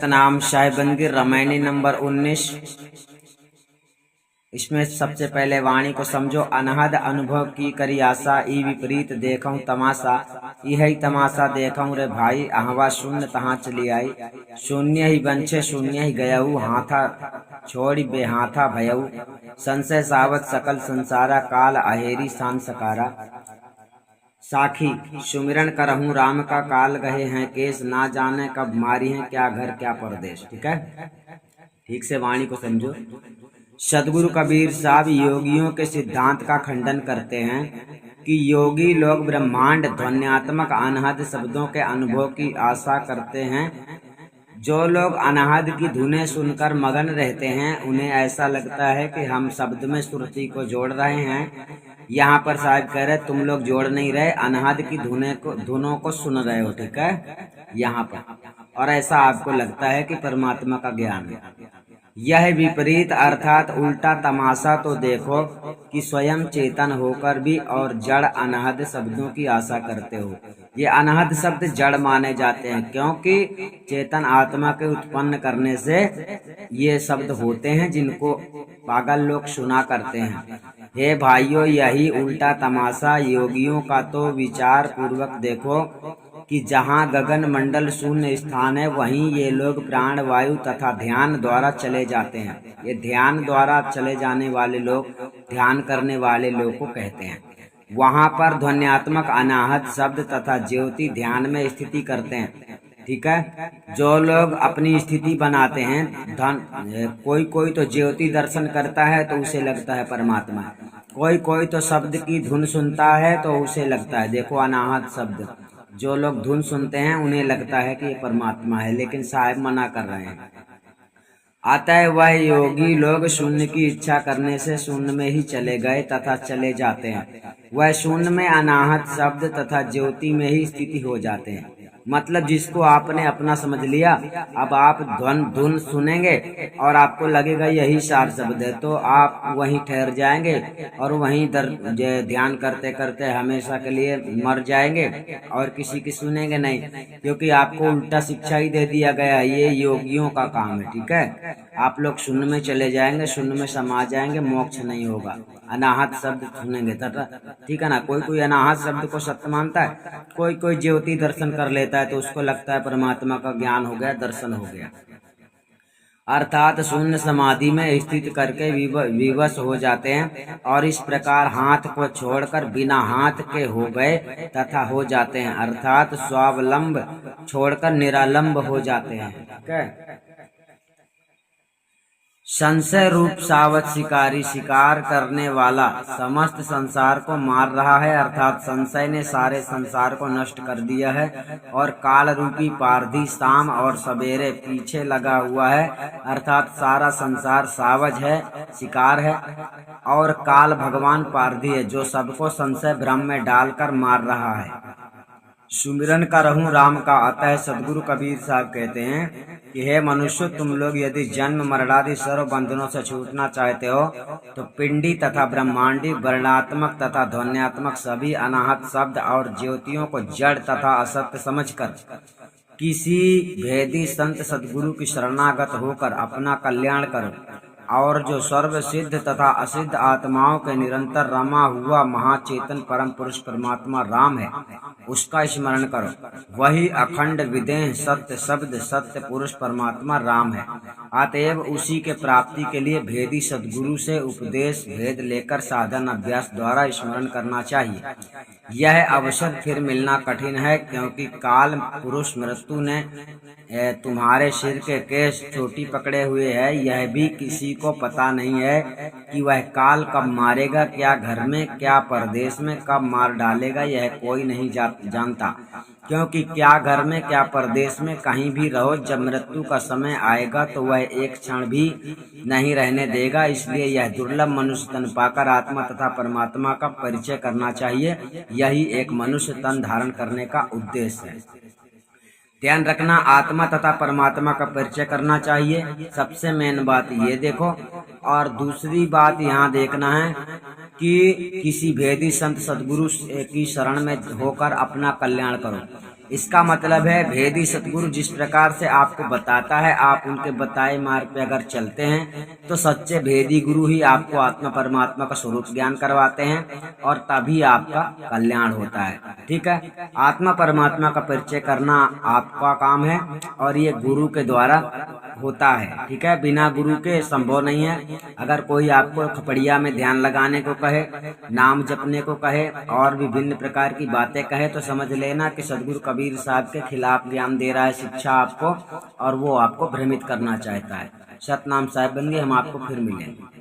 Satnam शाहबंदी रामायणी number 19। इसमें सबसे पहले वाणी को समझो। अनहद अनुभव की करी आशा, ई विपरीत देखूं तमाशा। यही तमाशा देखूं रे भाई, अहवा शून्य तहाँ चली आई। शून्य ही बंछे शून्य ही गयऊ, हाथा छोड़ी बेहाथा भयऊ। संशय सावत सकल संसारा, काल अहेरी सान सकारा। साखी सुमिरन करहूँ राम का, काल गहे हैं केस, ना जाने कब मारी हैं क्या घर क्या परदेश। ठीक है, ठीक से वाणी को समझो। सदगुरु कबीर साहब योगियों के सिद्धांत का खंडन करते हैं कि योगी लोग ब्रह्मांड ध्वन्यात्मक अनहद शब्दों के अनुभव की आशा करते हैं। जो लोग अनहद की धुनें सुनकर मगन रहते हैं, उन्हें ऐसा लगता है कि हम शब्द में श्रुति को जोड़ रहे हैं। यहाँ पर साहब कह रहे तुम लोग जोड़ नहीं रहे, अनहद की धुनों को सुन रहे हो। ठीक है, यहाँ पर, और ऐसा आपको लगता है कि परमात्मा का ज्ञान है। यह विपरीत अर्थात उल्टा तमाशा तो देखो कि स्वयं चेतन होकर भी और जड़ अनहद शब्दों की आशा करते हो। ये अनहद शब्द जड़ माने जाते हैं, क्योंकि चेतन आत्मा के उत्पन्न करने से ये शब्द होते हैं जिनको पागल लोग सुना करते हैं। हे भाइयों, यही उल्टा तमाशा योगियों का तो विचार पूर्वक देखो कि जहाँ गगन मंडल शून्य स्थान है, वहीं ये लोग प्राण वायु तथा ध्यान द्वारा चले जाते हैं। ये ध्यान द्वारा चले जाने वाले लोग ध्यान करने वाले लोग को कहते हैं। वहाँ पर ध्वन्यात्मक अनाहत शब्द तथा ज्योति ध्यान में स्थिति करते हैं। ठीक है, जो लोग अपनी स्थिति बनाते हैं, कोई तो ज्योति दर्शन करता है तो उसे लगता है परमात्मा, कोई तो शब्द की धुन सुनता है तो उसे लगता है, देखो अनाहत शब्द। जो लोग धुन सुनते हैं उन्हें लगता है कि ये परमात्मा है, लेकिन साहब मना कर रहे हैं। अतः वह योगी लोग शून्य की इच्छा करने से शून्य में ही चले गए तथा चले जाते हैं। वह शून्य में अनाहत शब्द तथा ज्योति में ही स्थिति हो जाते हैं। मतलब जिसको आपने अपना समझ लिया, अब आप धुन सुनेंगे और आपको लगेगा यही सार शब्द है, तो आप वहीं ठहर जाएंगे और वहीं ध्यान करते करते हमेशा के लिए मर जाएंगे और किसी की सुनेंगे नहीं, क्योंकि आपको उल्टा शिक्षा ही दे दिया गया है। ये योगियों का काम है। ठीक है, आप लोग शून्य में चले जाएंगे, शून्य में समा जाएंगे, मोक्ष नहीं होगा। अनाहत शब्द सुनेंगे तथा, ठीक है ना। कोई अनाहत शब्द को सत्य मानता है, कोई ज्योति दर्शन कर लेता है तो उसको लगता है परमात्मा का ज्ञान हो गया, दर्शन हो गया। अर्थात शून्य समाधि में स्थित करके विवश हो जाते हैं और इस प्रकार हाथ को छोड़कर बिना हाथ के हो गए तथा हो जाते हैं। अर्थात स्वावलंब छोड़कर निरालंब हो जाते हैं। ठीक है, संशय रूप सावत शिकारी शिकार करने वाला समस्त संसार को मार रहा है। अर्थात संशय ने सारे संसार को नष्ट कर दिया है और काल रूपी पारधी शाम और सवेरे पीछे लगा हुआ है। अर्थात सारा संसार सावज है, शिकार है, और काल भगवान पारधी है जो सबको संशय भ्रम में डालकर मार रहा है। सुमिरन करहूँ राम का। अतः सदगुरु कबीर साहब कहते हैं कि हे मनुष्य, तुम लोग यदि जन्म मरणादि सर्व बंधनों से छूटना चाहते हो तो पिंडी तथा ब्रह्मांडी, वर्णात्मक तथा ध्वन्यात्मक सभी अनाहत शब्द और ज्योतियों को जड़ तथा असत्य समझकर किसी भेदी संत सदगुरु की शरणागत होकर अपना कल्याण करो, और जो सर्व सिद्ध तथा असिद्ध आत्माओं के निरंतर रमा हुआ महाचेतन परम पुरुष परमात्मा राम है, उसका स्मरण करो। वही अखंड विदेह सत्य शब्द सत्य पुरुष परमात्मा राम है। अतएव उसी के प्राप्ति के लिए भेदी सदगुरु से उपदेश भेद लेकर साधन अभ्यास द्वारा स्मरण करना चाहिए। यह अवसर फिर मिलना कठिन है, क्योंकि काल पुरुष मृत्यु ने तुम्हारे सिर के केस चोटी पकड़े हुए है। यह भी किसी को पता नहीं है कि वह काल कब मारेगा, क्या घर में क्या परदेश में कब मार डालेगा, यह कोई नहीं जानता। क्योंकि क्या घर में क्या परदेश में कहीं भी रहो, जब मृत्यु का समय आएगा तो वह एक क्षण भी नहीं रहने देगा। इसलिए यह दुर्लभ मनुष्य तन पाकर आत्मा तथा परमात्मा का परिचय करना चाहिए। यही एक मनुष्य तन धारण करने का उद्देश्य है। ध्यान रखना, आत्मा तथा परमात्मा का परिचय करना चाहिए, सबसे मेन बात ये देखो। और दूसरी बात यहाँ देखना है कि किसी भेदी संत सदगुरु की शरण में होकर अपना कल्याण करो। इसका मतलब है भेदी सतगुरु जिस प्रकार से आपको बताता है, आप उनके बताए मार्ग पे अगर चलते हैं तो सच्चे भेदी गुरु ही आपको आत्मा परमात्मा का स्वरूप ज्ञान करवाते हैं और तभी आपका कल्याण होता है। ठीक है, आत्मा परमात्मा का परिचय करना आपका काम है और ये गुरु के द्वारा होता है। ठीक है, बिना गुरु के संभव नहीं है। अगर कोई आपको खपड़िया में ध्यान लगाने को कहे, नाम जपने को कहे और विभिन्न प्रकार की बातें कहे तो समझ लेना कि सदगुरु कबीर साहब के खिलाफ ज्ञान दे रहा है, शिक्षा आपको, और वो आपको भ्रमित करना चाहता है। सतनाम साहिब बंदी, हम आपको फिर मिलेंगे।